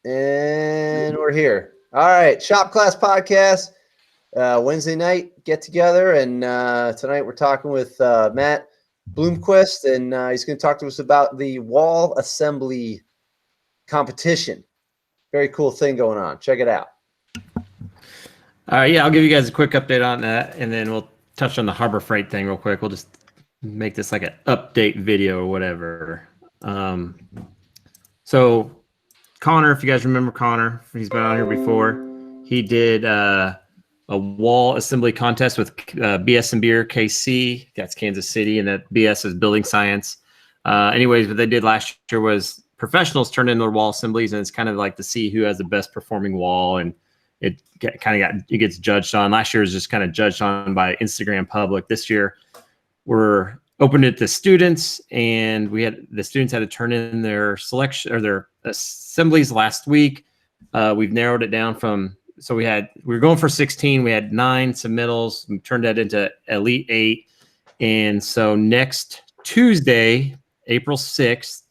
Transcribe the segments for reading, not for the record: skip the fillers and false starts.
And we're here. All right, Shop Class Podcast, Wednesday night get together, and tonight we're talking with Matt Blomquist, and he's going to talk to us about the wall assembly competition. Very cool thing going on. Check it out. Yeah, I'll give you guys a quick update on that, and then we'll touch on the Harbor Freight thing real quick. We'll just make this like an update video or whatever. So Connor, if you guys remember Connor, he's been on here before. He did a wall assembly contest with BS and Beer KC. That's Kansas City, and that BS is building science. Anyways, what they did last year was professionals turned in their wall assemblies, and it's kind of like to see who has the best performing wall, and it gets judged on. Last year was just kind of judged on by Instagram public. This year we're opened it to students, and the students had to turn in their selection or their assemblies last week. We've narrowed it down we were going for 16. We had 9 submittals. We turned that into Elite 8. And so next Tuesday, April 6th,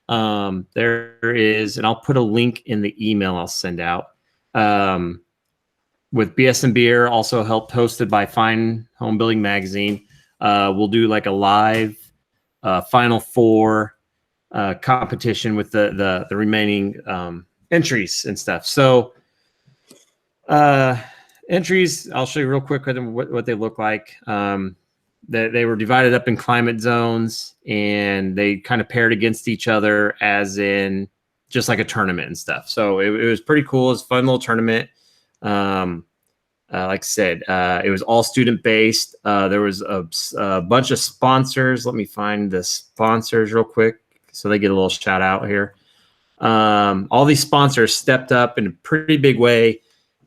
there is, and I'll put a link in the email I'll send out, with BS and Beer, also hosted by Fine Home Building Magazine. We'll do like a live Final Four competition with the remaining entries and stuff. So entries, I'll show you real quick what they look like. They were divided up in climate zones, and they kind of paired against each other as in just like a tournament and stuff. So it was pretty cool. It was a fun little tournament. Like I said, it was all student based. There was a bunch of sponsors. Let me find the sponsors real quick so they get a little shout out here. All these sponsors stepped up in a pretty big way,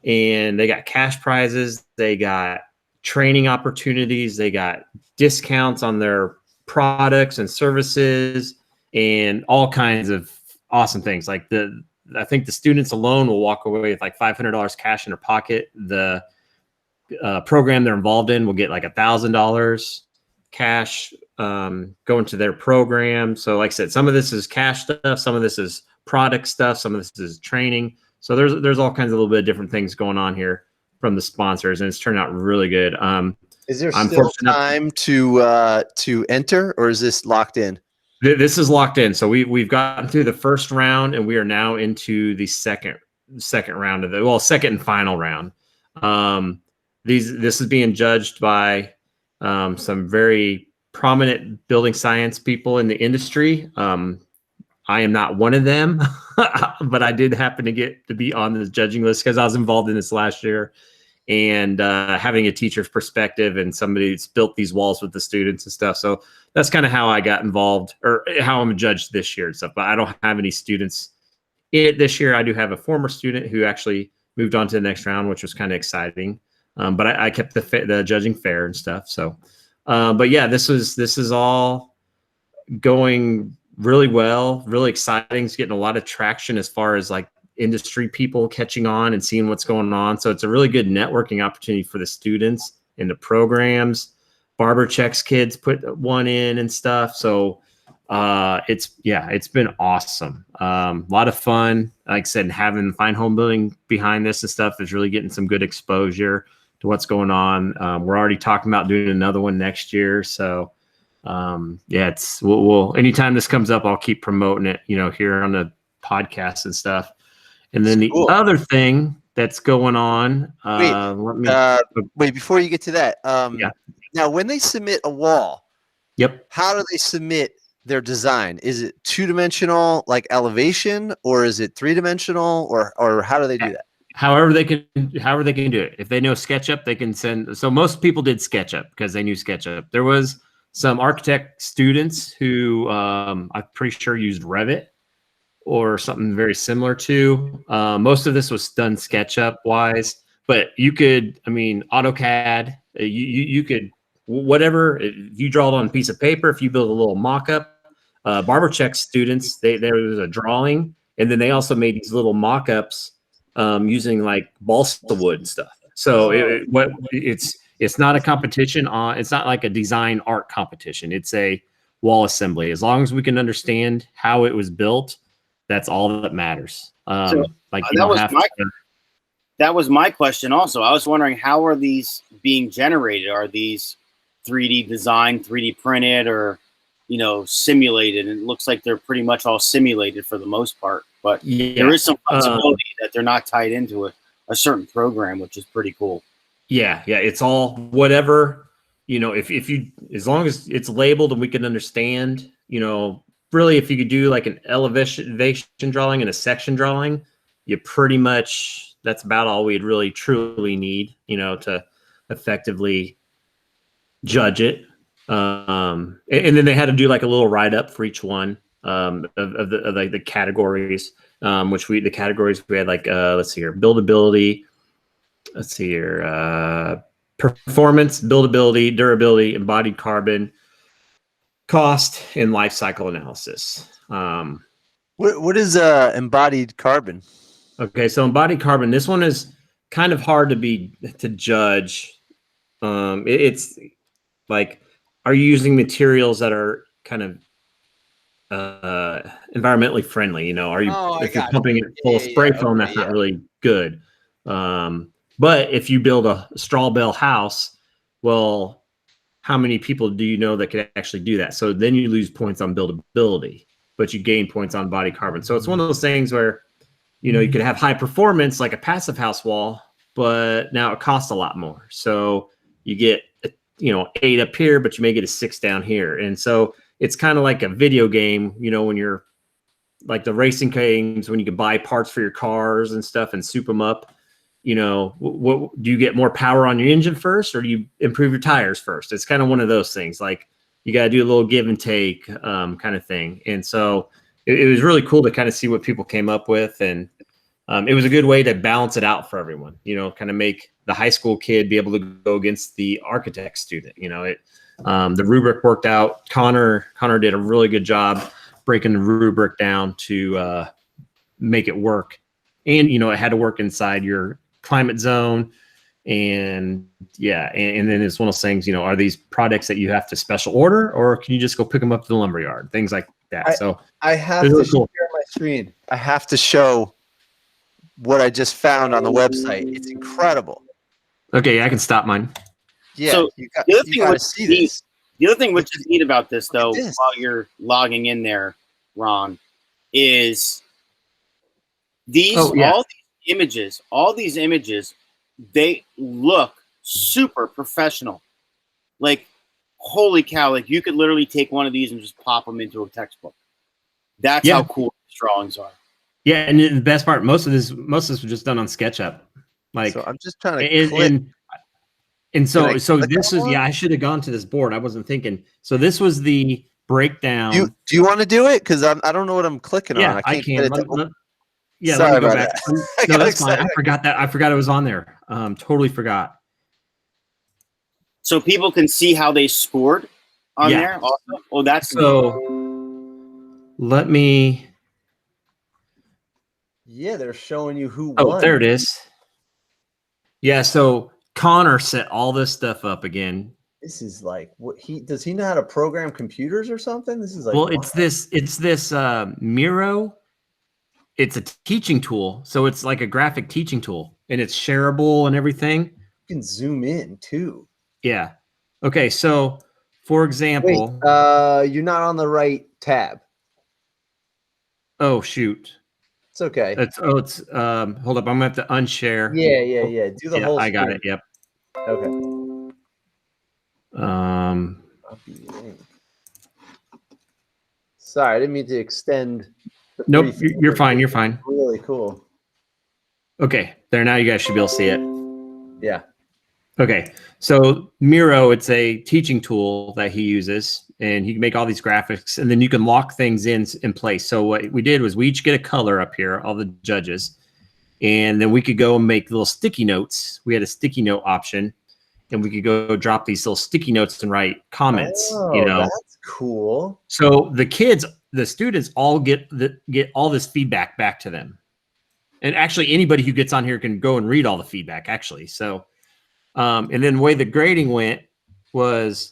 and they got cash prizes. They got training opportunities. They got discounts on their products and services, and all kinds of awesome things. Like I think the students alone will walk away with like $500 cash in their pocket. The program they're involved in will get like $1,000 cash going to their program. So like I said, some of this is cash stuff, some of this is product stuff, some of this is training. So there's all kinds of little bit of different things going on here from the sponsors, and it's turned out really good. Is there still time to enter, or is this locked in? This is locked in. So we've gotten through the first round, and we are now into the second round of second and final round. This is being judged by some very prominent building science people in the industry. I am not one of them, but I did happen to get to be on the judging list because I was involved in this last year, and having a teacher's perspective and somebody that's built these walls with the students and stuff. So that's kind of how I got involved, or how I'm judged this year and stuff. But I don't have any students in it this year. I do have a former student who actually moved on to the next round, which was kind of exciting. But I kept the judging fair and stuff. So, but yeah, this is all going really well, really exciting. It's getting a lot of traction as far as like industry people catching on and seeing what's going on. So it's a really good networking opportunity for the students in the programs. Barber Checks kids put one in and stuff. So it's been awesome. A lot of fun. Like I said, having Fine Home Building behind this and stuff is really getting some good exposure to what's going on. We're already talking about doing another one next year. So we'll anytime this comes up, I'll keep promoting it, here on the podcast and stuff. And then the other thing that's going on, wait, before you get to that, now when they submit a wall, how do they submit their design? Is it 2-dimensional like elevation, or is it 3-dimensional, or how do they do that? However they can do it. If they know SketchUp, they can send. So most people did SketchUp because they knew SketchUp. There was some architect students who I'm pretty sure used Revit or something very similar to. Most of this was done SketchUp wise, but you could, AutoCAD, you could, whatever, if you draw it on a piece of paper, if you build a little mock-up, Barber Check students, there was a drawing, and then they also made these little mock-ups using like balsa wood and stuff. So it's not a competition it's not like a design art competition. It's a wall assembly. As long as we can understand how it was built, That's all that matters. So Like you don't have to. That was my question also. I was wondering, how are these being generated? Are these 3D designed, 3D printed, or, simulated? And it looks like they're pretty much all simulated for the most part. But there is some flexibility that they're not tied into a certain program, which is pretty cool. Yeah. It's all whatever, if you, as long as it's labeled and we can understand, really, if you could do like an elevation drawing and a section drawing, you pretty much, that's about all we'd really truly need, to effectively judge it. And then they had to do like a little write up for each one of the categories, the categories we had like, let's see here, buildability, let's see here, performance, buildability, durability, embodied carbon, cost, and life cycle analysis. What is embodied carbon? Okay, so embodied carbon, this one is kind of hard to judge. It's like, are you using materials that are kind of environmentally friendly? Are you if you're pumping it full of spray foam, that's not really good. But if you build a straw bale house, well, how many people do you know that could actually do that? So then you lose points on buildability, but you gain points on body carbon. So it's one of those things where, you could have high performance like a passive house wall, but now it costs a lot more. So you get, 8 up here, but you may get a 6 down here. And so it's kind of like a video game, when you're like the racing games, when you can buy parts for your cars and stuff and soup them up. What do you get more power on your engine first, or do you improve your tires first? It's kind of one of those things. Like you got to do a little give and take kind of thing. And so it was really cool to kind of see what people came up with. And it was a good way to balance it out for everyone, kind of make the high school kid be able to go against the architect student. The rubric worked out. Connor did a really good job breaking the rubric down to make it work. And, it had to work inside your climate zone. And and then it's one of those things, are these products that you have to special order, or can you just go pick them up to the lumberyard? Things like that. I have to share my screen. I have to show what I just found on the website. It's incredible. Okay, I can stop mine. Yeah, so you got to see this. The other thing which is neat about this, though, while you're logging in there, Ron, is all these images, they look super professional. Like, holy cow! Like you could literally take one of these and just pop them into a textbook. That's how cool these drawings are. Yeah, and the best part, most of this was just done on SketchUp. Like, so I'm just trying to click. And so this is I should have gone to this board. I wasn't thinking. So this was the breakdown. Do you want to do it? Because I don't know what I'm clicking on. I can't. Get it let me go back. No, that's fine. I forgot that. I forgot it was on there. Totally forgot. So people can see how they scored on there. Also? Oh, that's so. Let me. Yeah, they're showing you who won. Oh, there it is. Yeah, so Connor set all this stuff up again. This is like what does he know how to program computers or something? This is like it's this Miro. It's a teaching tool, so it's like a graphic teaching tool, and it's shareable and everything. You can zoom in too. Yeah. Okay, so for example, you're not on the right tab. Oh shoot. It's okay. It's hold up. I'm gonna have to unshare. Yeah. Do the whole. I got it. Yep. Okay. Sorry, I didn't mean to extend. Nope, you're fine. You're fine. Really cool. Okay, there. Now you guys should be able to see it. Yeah. Okay, so Miro, it's a teaching tool that he uses, and he can make all these graphics, and then you can lock things in place. So what we did was we each get a color up here, all the judges, and then we could go and make little sticky notes. We had a sticky note option, and we could go drop these little sticky notes and write comments. That's cool. So the students all get all this feedback back to them, and actually anybody who gets on here can go and read all the feedback. Actually, so. And then the way the grading went was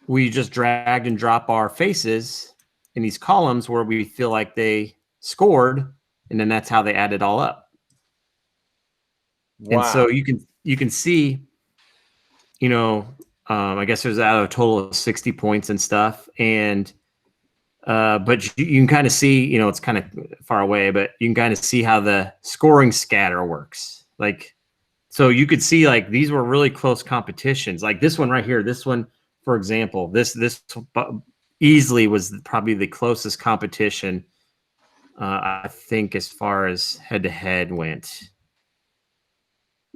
we just dragged and dropped our faces in these columns where we feel like they scored, and then that's how they add it all up. Wow. And so you can see, you know, I guess there's out of a total of 60 points and stuff, and but you can kind of see, you know, it's kind of far away, but you can kind of see how the scoring scatter works. Like, so you could see like these were really close competitions. Like this one right here, this one, for example, this easily was probably the closest competition, I think, as far as head to head went.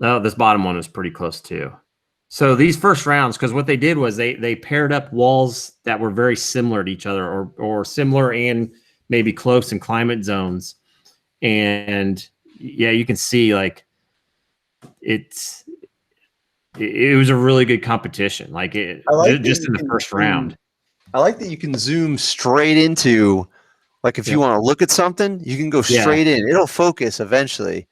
Oh, this bottom one was pretty close too. So these first rounds, because what they did was they paired up walls that were very similar to each other, or similar and maybe close in climate zones. And yeah, you can see like it was a really good competition. Like just in the first round. I like that you can zoom straight into, like if you want to look at something, you can go straight in. It'll focus eventually.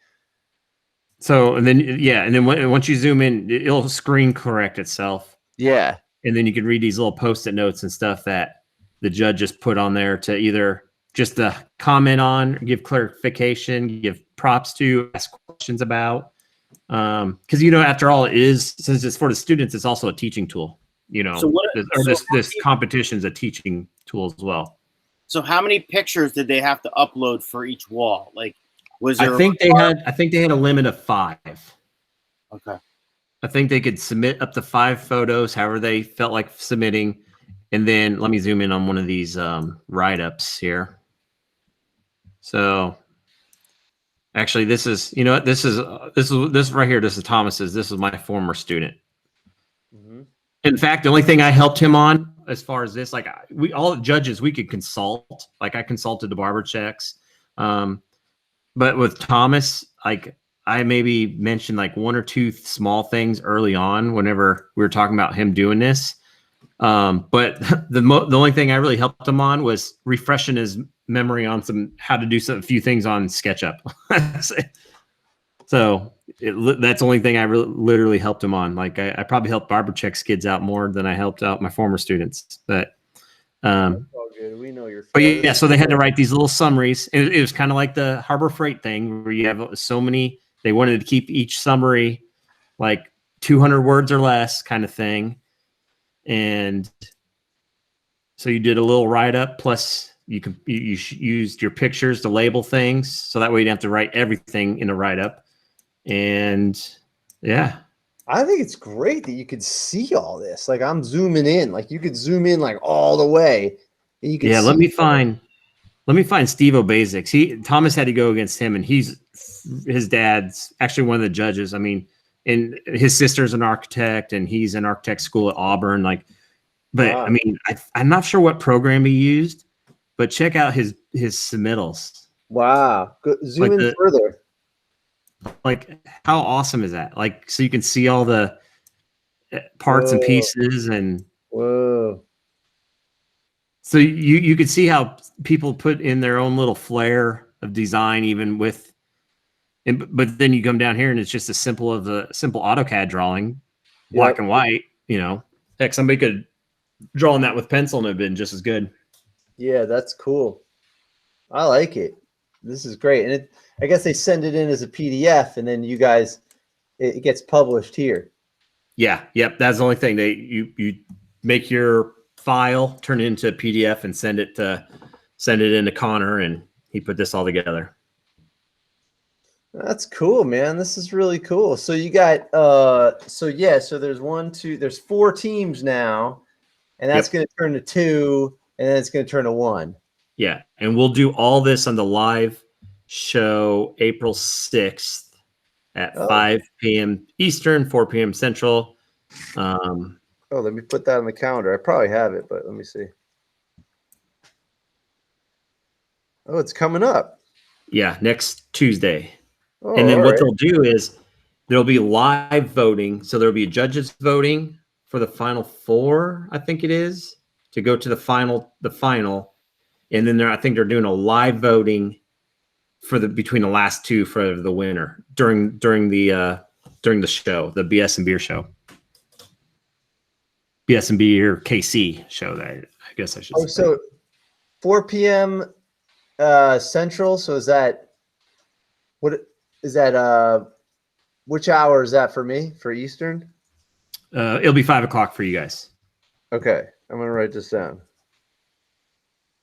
So, and then once you zoom in, it'll screen correct itself. Yeah. And then you can read these little Post-it notes and stuff that the judge just put on there to either just comment on, give clarification, give props to, ask questions about. Because, you know, after all, since it's for the students, it's also a teaching tool. You know, this competition is a teaching tool as well. So how many pictures did they have to upload for each wall? Like, was there? I think they had a limit of 5. Okay. I think they could submit up to 5 photos, however they felt like submitting. And then let me zoom in on one of these write-ups here. So actually, this is, you know what, this right here. This is Thomas's. This is my former student. Mm-hmm. In fact, the only thing I helped him on as far as this, like all the judges, we could consult. Like I consulted the barber checks. But with Thomas, like I maybe mentioned like 1 or 2 small things early on whenever we were talking about him doing this. But the only thing I really helped him on was refreshing his memory on how to do a few things on SketchUp. So that's the only thing I literally helped him on. Like I probably helped BarberCheck's kids out more than I helped out my former students. But all good. We know your. But yeah, so they had to write these little summaries. It was kind of like the Harbor Freight thing where you have so many. They wanted to keep each summary like 200 words or less, kind of thing. And so you did a little write-up, plus you used your pictures to label things, so that way you didn't have to write everything in a write-up. And yeah, I think it's great that you could see all this. Like I'm zooming in, like you could zoom in like all the way. And you can let me find Steve O'Basics. Thomas had to go against him, and his dad's actually one of the judges. I mean, and his sister's an architect, and he's an architect school at Auburn. But I mean, I'm not sure what program he used, but check out his submittals. Wow, zoom in further. Like, how awesome is that? Like, so you can see all the parts and pieces, and whoa. So you could see how people put in their own little flair of design, even with. But then you come down here and it's just as simple as a simple AutoCAD drawing, black and white. You know, heck, somebody could draw on that with pencil and it'd been just as good. Yeah, that's cool. I like it. This is great, and I guess they send it in as a PDF, and then you guys, it gets published here. Yeah, yep. That's the only thing. You make your file, turn it into a PDF, and send it into Connor, and he put this all together. That's cool, man. This is really cool. So you got so there's 4 teams now, and that's going to turn to 2, and then it's going to turn to 1. Yeah, and we'll do all this on the live show April 6th at 5 p.m. Eastern, 4 p.m. Central. Let me put that on the calendar. I probably have it, but let me see. Oh, it's coming up. Yeah, next Tuesday. And then what they'll do is there'll be live voting. So there'll be judges voting for the final 4, I think it is, to go to the final. And then I think they're doing a live voting between the last 2 for the winner during the show, the BS and Beer show. BS and Beer KC show, that I guess I should say. So 4 p.m. Central. So is that what is that? Which hour is that for me? For Eastern? It'll be 5 o'clock for you guys. Okay, I'm gonna write this down.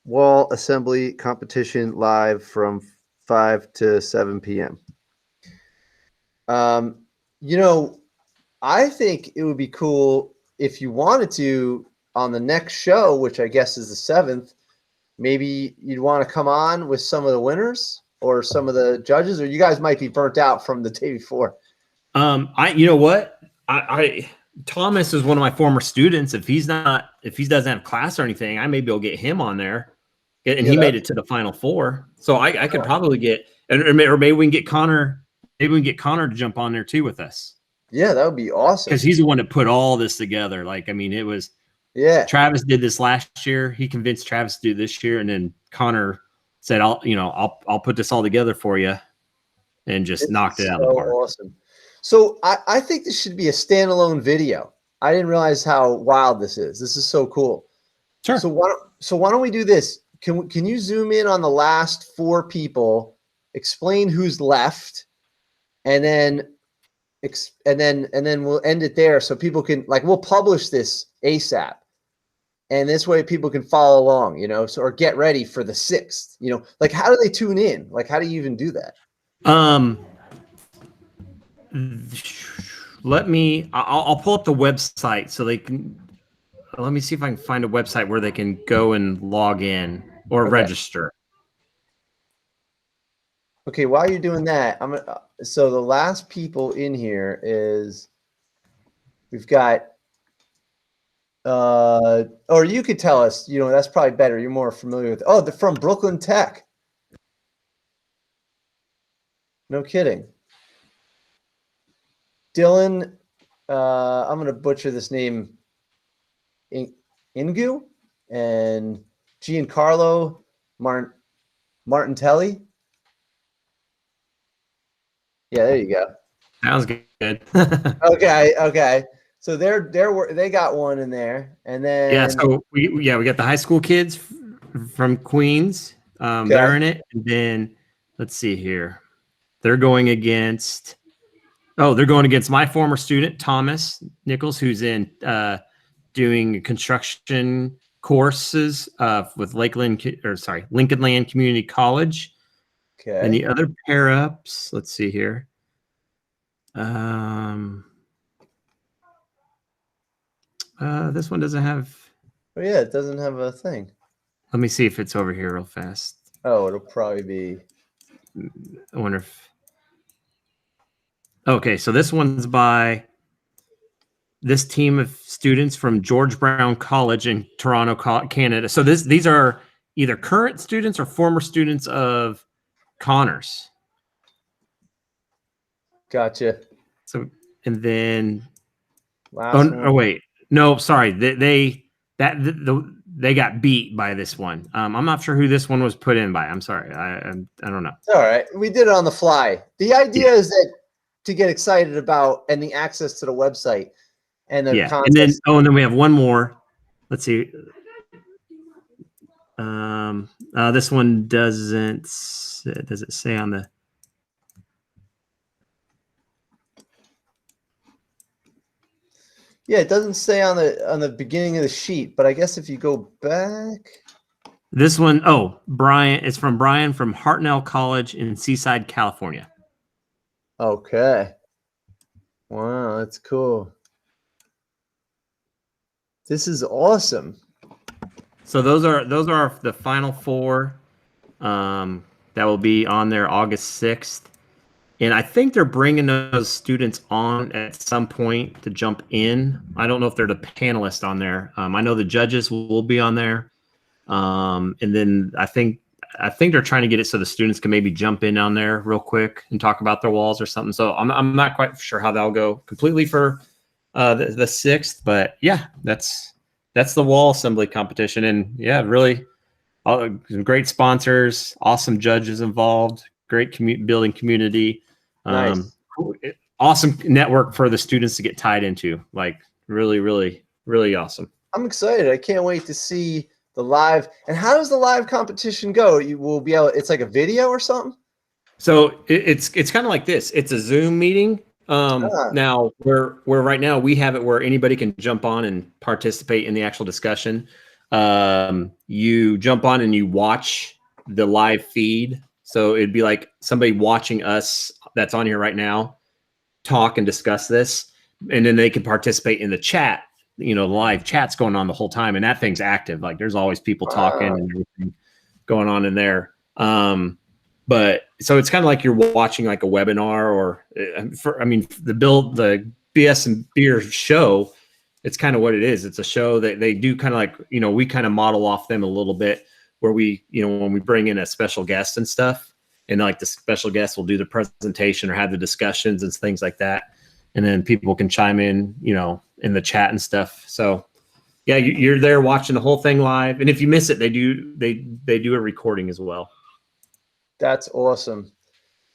Wall assembly competition live from 5 to 7 p.m. You know, I think it would be cool if you wanted to on the next show, which I guess is the 7th. Maybe you'd want to come on with some of the winners or some of the judges, or you guys might be burnt out from the day before. You know what? I Thomas is one of my former students. If he doesn't have class or anything, I maybe will get him on there. And he made it to the Final Four. So I could probably get, or maybe we can get Connor. Maybe we can get Connor to jump on there too with us. Yeah, that would be awesome. Because he's the one that put all this together. Like, I mean, it was. Yeah. Travis did this last year. He convinced Travis to do this year, and then Connor said, "I'll put this all together for you," and just knocked it out of the park. Awesome. So I think this should be a standalone video. I didn't realize how wild this is. This is so cool. Sure. So why don't we do this? Can you zoom in on the last 4 people, explain who's left, and then we'll end it there so people can we'll publish this ASAP. And this way people can follow along, or get ready for the 6th, how do they tune in? How do you even do that? I'll pull up the website so they can, let me see if I can find a website where they can go and log in or register. Okay. While you're doing that, so the last people in here is we've got, or you could tell us, that's probably better. You're more familiar with, they're from Brooklyn Tech. No kidding. Dylan, I'm going to butcher this name, Ingu, and Giancarlo Martintelli. Yeah, there you go. Sounds good. Okay. So they got one in there, and then So we got the high school kids from Queens. They're in it, and then let's see here. They're going against my former student Thomas Nichols, who's in doing construction courses with Lincoln Land Community College. Okay. And the other pair ups, let's see here. This one doesn't have. Oh yeah, it doesn't have a thing. Let me see if it's over here real fast. Oh, it'll probably be. I wonder if. Okay, so this one's by this team of students from George Brown College in Toronto, Canada. So these are either current students or former students of Connor's. Gotcha. So and then. Wait. No, sorry. They got beat by this one. I'm not sure who this one was put in by. I'm sorry. I don't know. It's all right. We did it on the fly. The idea is that to get excited about and the access to the website and the contest. And then we have one more. Let's see. This one does it say on the. Yeah, it doesn't say on the beginning of the sheet, but I guess if you go back. This one, Brian, it's from Brian from Hartnell College in Seaside, California. Okay. Wow, that's cool. This is awesome. So those are the final 4 that will be on there August 6th. And I think they're bringing those students on at some point to jump in. I don't know if they're the panelists on there. I know the judges will be on there. And then I think they're trying to get it so the students can maybe jump in on there real quick and talk about their walls or something. So I'm not quite sure how that'll go completely for the 6th, but yeah, that's the wall assembly competition. And yeah, really some great sponsors, awesome judges involved, great building community. Nice. Awesome network for the students to get tied into. Like really, really, really awesome. I'm excited. I can't wait to see the live. And how does the live competition go? You will be able. It's like a video or something. So it's kind of like this. It's a Zoom meeting. Ah. Now where right now we have it where anybody can jump on and participate in the actual discussion. You jump on and you watch the live feed. So it'd be like somebody watching us that's on here right now talk and discuss this, and then they can participate in the chat. You know, the live chat's going on the whole time, and that thing's active. Like there's always people talking and everything going on in there. But so it's kind of like you're watching like a webinar, or the BS and Beer show. It's kind of what it is. It's a show that they do kind of like, you know, we kind of model off them a little bit, where we, you know, when we bring in a special guest and stuff, and like the special guest will do the presentation or have the discussions and things like that. And then people can chime in, you know, in the chat and stuff. So yeah, you're there watching the whole thing live. And if you miss it, they do a recording as well. That's awesome.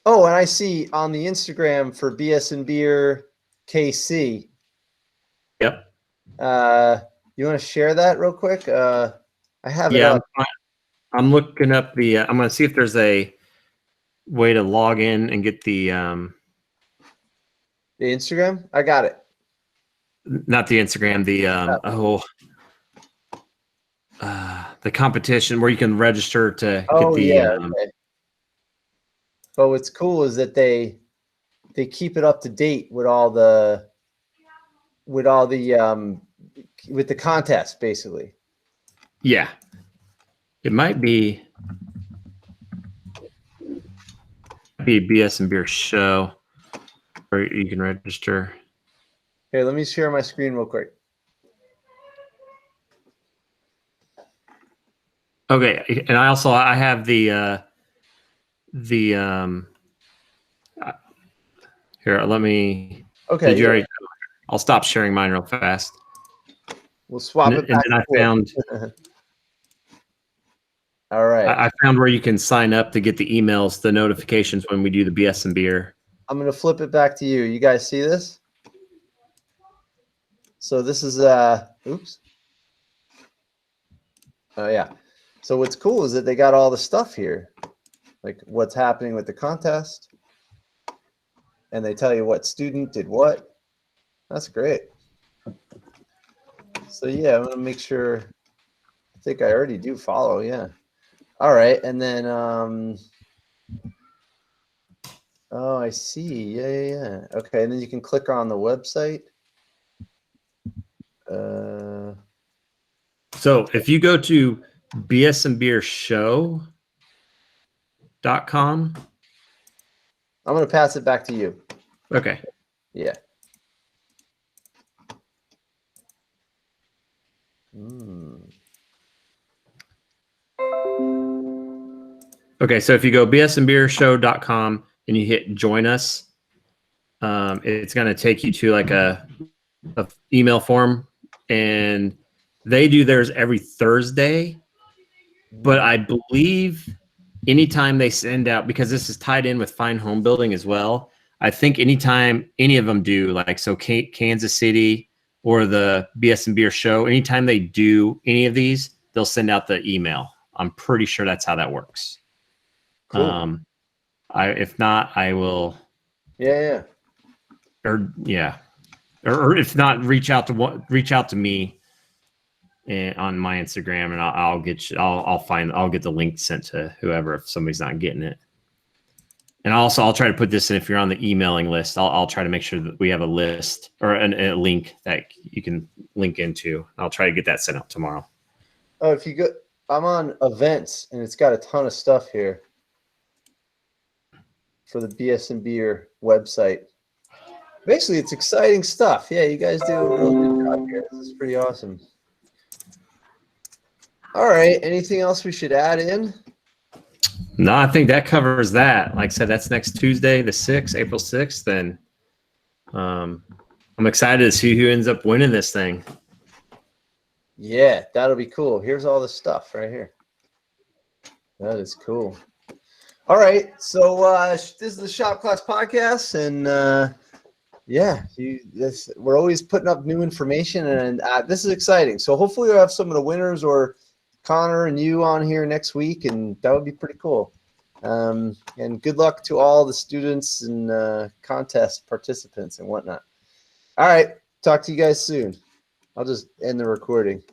Oh, and I see on the Instagram for BS and Beer KC. Yep. You want to share that real quick? I have it up. I'm looking up the. I'm going to see if there's a way to log in and get the. The Instagram. I got it. Not the Instagram. The competition where you can register to get the. Okay. But what's cool is that they keep it up to date with all the with the contest, basically. Yeah, it might be a BS and Beer show where you can register. Here, let me share my screen real quick. Okay, and I have the here. Let me. Okay. Did you already? I'll stop sharing mine real fast. We'll swap it back. And then I found. All right. I found where you can sign up to get the emails, the notifications when we do the BS and Beer. I'm gonna flip it back to you. You guys see this? So this is oops. Oh yeah. So what's cool is that they got all the stuff here, like what's happening with the contest, and they tell you what student did what. That's great. So yeah, I'm gonna make sure. I think I already do follow. Yeah. All right, and then oh, I see. Yeah. Okay, and then you can click on the website. So if you go to bsandbeershow.com. I'm going to pass it back to you. Okay. Yeah. Okay, so if you go bsandbeershow.com and you hit join us, it's going to take you to like a email form, and they do theirs every Thursday. But I believe anytime they send out, because this is tied in with Fine Home Building as well, I think anytime any of them do, like so Kansas City or the BS and Beer show, anytime they do any of these, they'll send out the email. I'm pretty sure that's how that works. Cool. If not, I will. Yeah. Or if not, reach out to me on my Instagram, and I'll get you. I'll get the link sent to whoever if somebody's not getting it. And I'll try to put this in if you're on the emailing list. I'll try to make sure that we have a list or a link that you can link into. I'll try to get that sent out tomorrow. Oh, if you go, I'm on events, and it's got a ton of stuff here for the BS and Beer website. Basically, it's exciting stuff. Yeah, you guys do a real good job here. This is pretty awesome. All right. Anything else we should add in? No, I think that covers that. Like I said, that's next Tuesday, the 6th, April 6th. And I'm excited to see who ends up winning this thing. Yeah, that'll be cool. Here's all the stuff right here. That is cool. All right. So this is the Shop Class Podcast, and yeah, we're always putting up new information, and this is exciting. So hopefully we'll have some of the winners or Connor and you on here next week, and that would be pretty cool. And good luck to all the students and contest participants and whatnot. All right. Talk to you guys soon. I'll just end the recording.